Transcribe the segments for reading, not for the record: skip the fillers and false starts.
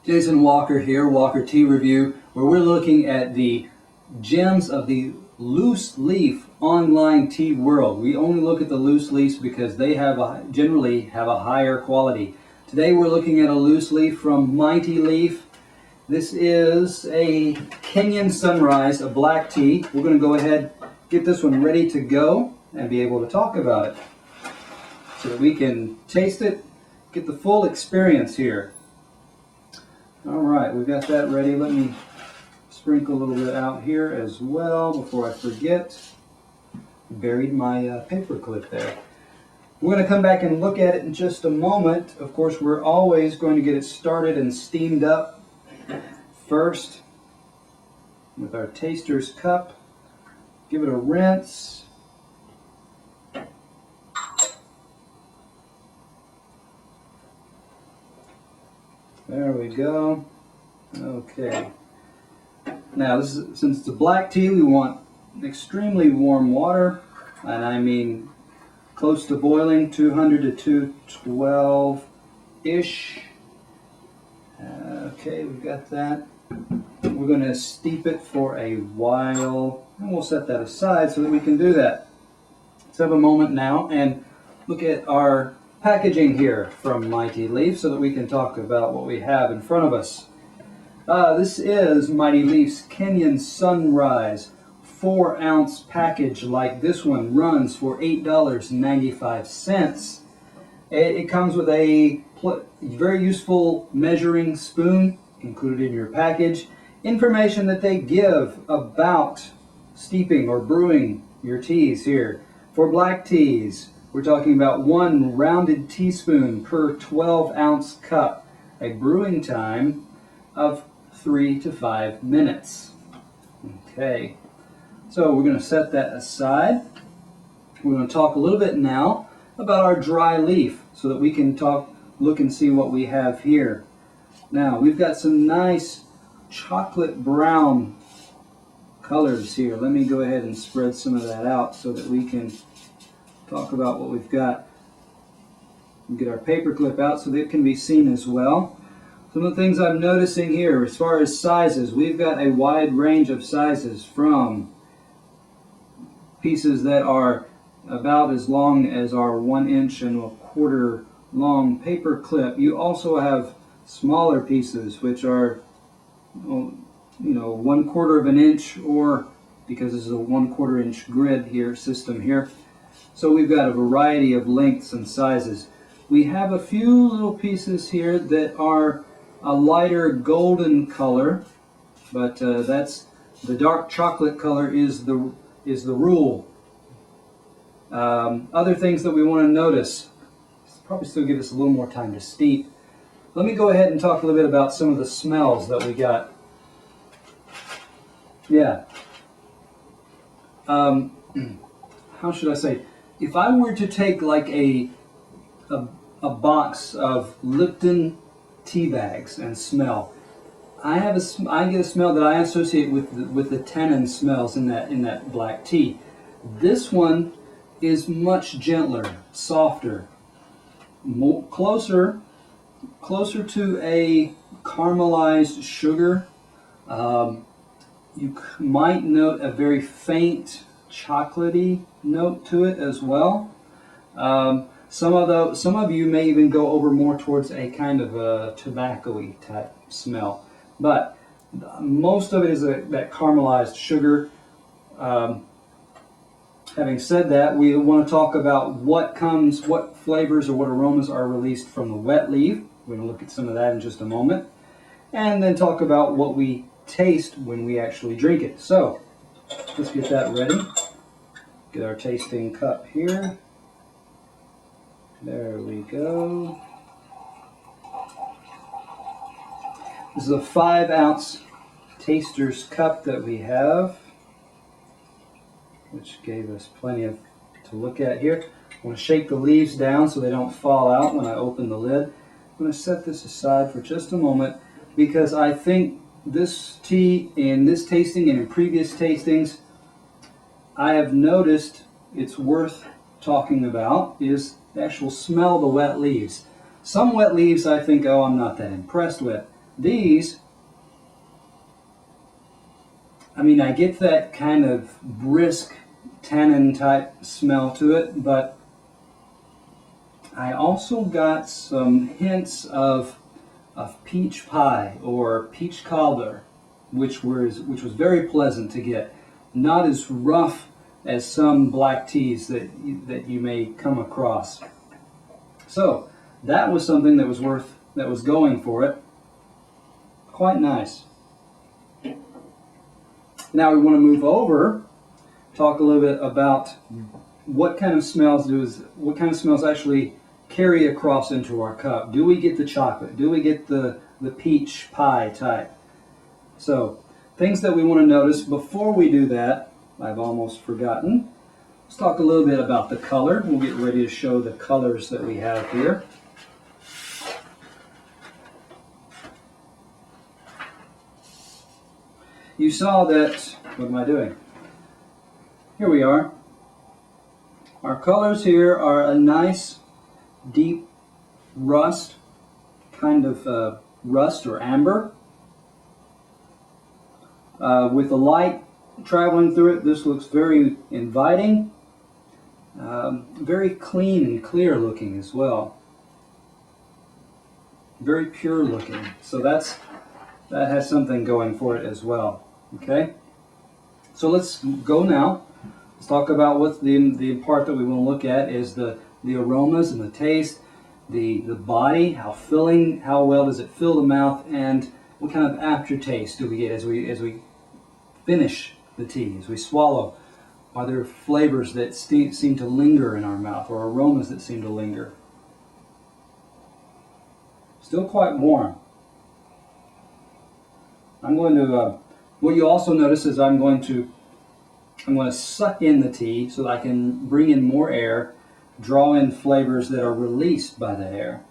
Jason Walker here, Walker Tea Review, where we're looking at the gems of the loose leaf online tea world. We only look at the loose leaves because they generally have a higher quality. Today we're looking at a loose leaf from MightyLeaf. This is a KenyanSunrise, a black tea. We're going to go ahead, get this one ready to go and be able to talk about it so that we can taste it, get the full experience here. All right, we've got that ready. Let me sprinkle a little bit out here as well before I forget. Buried my paper clip there. We're going to come back and look at it in just a moment. Of course, we're always going to get it started and steamed up first with our taster's cup. Give it a rinse. There we go. Okay. Now, since it's a black tea, we want extremely warm water, and I mean close to boiling, 200 to 212-ish. Okay, we've got that. We're going to steep it for a while, and we'll set that aside so that we can do that. Let's have a moment now and look at our packaging here from MightyLeaf so that we can talk about what we have in front of us. This is MightyLeaf's KenyanSunrise 4-ounce package. Like this one runs for $8.95. It comes with a very useful measuring spoon included in your package. Information that they give about steeping or brewing your teas here. For black teas, we're talking about 1 rounded teaspoon per 12-ounce cup, a brewing time of 3 to 5 minutes. Okay, so we're going to set that aside. We're going to talk a little bit now about our dry leaf so that we can look and see what we have here. Now, we've got some nice chocolate brown colors here. Let me go ahead and spread some of that out so that we can talk about what we've got. We'll get our paper clip out so that it can be seen as well. Some of the things I'm noticing here as far as sizes, we've got a wide range of sizes from pieces that are about as long as our 1 inch and 1/4 long paper clip. You also have smaller pieces which are 1/4 of an inch, or because this is a 1/4 inch grid here system here. So we've got a variety of lengths and sizes. We have a few little pieces here that are a lighter golden color, but that's the dark chocolate color is the rule. Other things that we want to notice, probably still give us a little more time to steep. Let me go ahead and talk a little bit about some of the smells that we got. Yeah. How should I say? If I were to take like a box of Lipton tea bags and smell, I get a smell that I associate with the tannin smells in that black tea. This one is much gentler, softer, closer to a caramelized sugar. You might note a very faint chocolatey note to it as well. Some of you may even go over more towards a kind of a tobacco-y type smell, but most of it is that caramelized sugar. Having said that, we want to talk about what flavors or what aromas are released from the wet leaf. We're going to look at some of that in just a moment, and then talk about what we taste when we actually drink it. So let's get that ready. Get our tasting cup here. There we go. This is a 5-ounce taster's cup that we have, which gave us plenty to look at here. I'm going to shake the leaves down so they don't fall out when I open the lid. I'm going to set this aside for just a moment because I think this tea in this tasting and in previous tastings, I have noticed it's worth talking about is the actual smell of the wet leaves. Some wet leaves I think, oh, I'm not that impressed with. These, I mean, I get that kind of brisk tannin type smell to it, but I also got some hints of peach pie or peach cobbler, which was very pleasant to get. Not as rough as some black teas that you may come across. So that was something that was going for it. Quite nice. Now we want to move over, talk a little bit about what kind of smells actually carry across into our cup. Do we get the chocolate? Do we get the peach pie type? So things that we want to notice before we do that, I've almost forgotten. Let's talk a little bit about the color. We'll get ready to show the colors that we have here. You saw that, what am I doing? Here we are. Our colors here are a nice deep rust, kind of rust or amber. With the light traveling through it, this looks very inviting, very clean and clear looking as well. Very pure looking. So that has something going for it as well. Okay, so let's go now. Let's talk about what the part that we want to look at is the aromas and the taste, the body, how filling, how well does it fill the mouth, and what kind of aftertaste do we get as we finish the tea, as we swallow. Are there flavors that seem to linger in our mouth, or aromas that seem to linger? Still quite warm. I'm going to, what you also notice is I'm going to suck in the tea so that I can bring in more air, draw in flavors that are released by the air.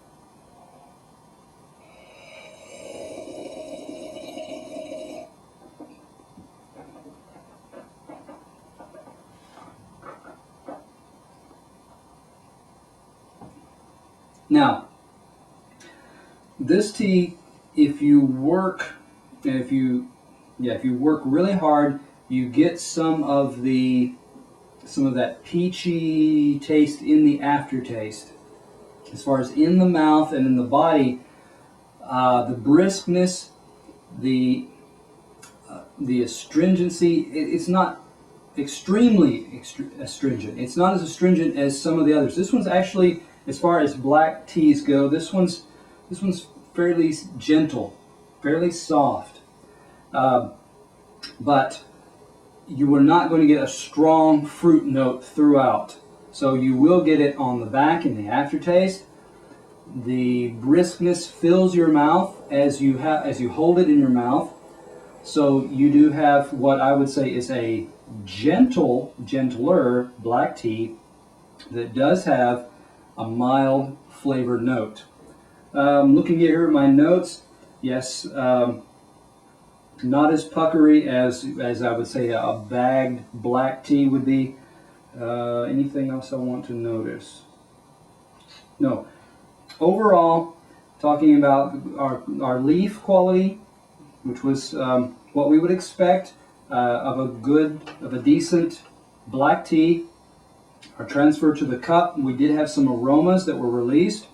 Now, this tea, if you work really hard, you get some of that peachy taste in the aftertaste. As far as in the mouth and in the body, the briskness, the astringency, it's not extremely astringent. It's not as astringent as some of the others. This one's actually, as far as black teas go, this one's fairly gentle, fairly soft. But you are not going to get a strong fruit note throughout. So you will get it on the back in the aftertaste. The briskness fills your mouth as you hold it in your mouth. So you do have what I would say is a gentler black tea that does have a mild flavor note. Looking here at my notes, yes, not as puckery as I would say a bagged black tea would be. Anything else I want to notice? No. Overall, talking about our leaf quality, which was what we would expect of a decent black tea. Our transfer to the cup, we did have some aromas that were released.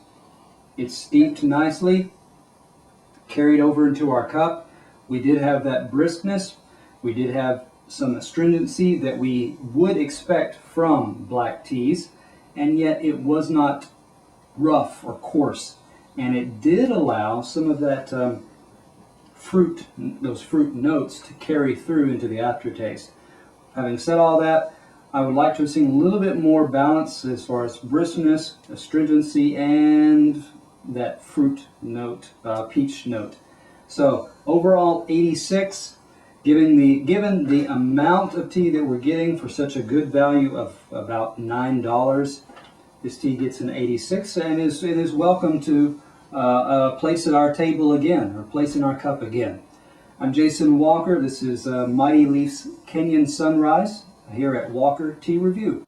It steeped nicely, carried over into our cup. We did have that briskness. We did have some astringency that we would expect from black teas, and yet it was not rough or coarse. And it did allow some of that those fruit notes to carry through into the aftertaste. Having said all that, I would like to have seen a little bit more balance as far as briskness, astringency, and that fruit note, peach note. So overall 86. Given the amount of tea that we're getting for such a good value of about $9, this tea gets an 86 and is welcome to a place at our table again, or place in our cup again. I'm Jason Walker. This is MightyLeaf's Kenyan Sunrise here at Walker Tea Review.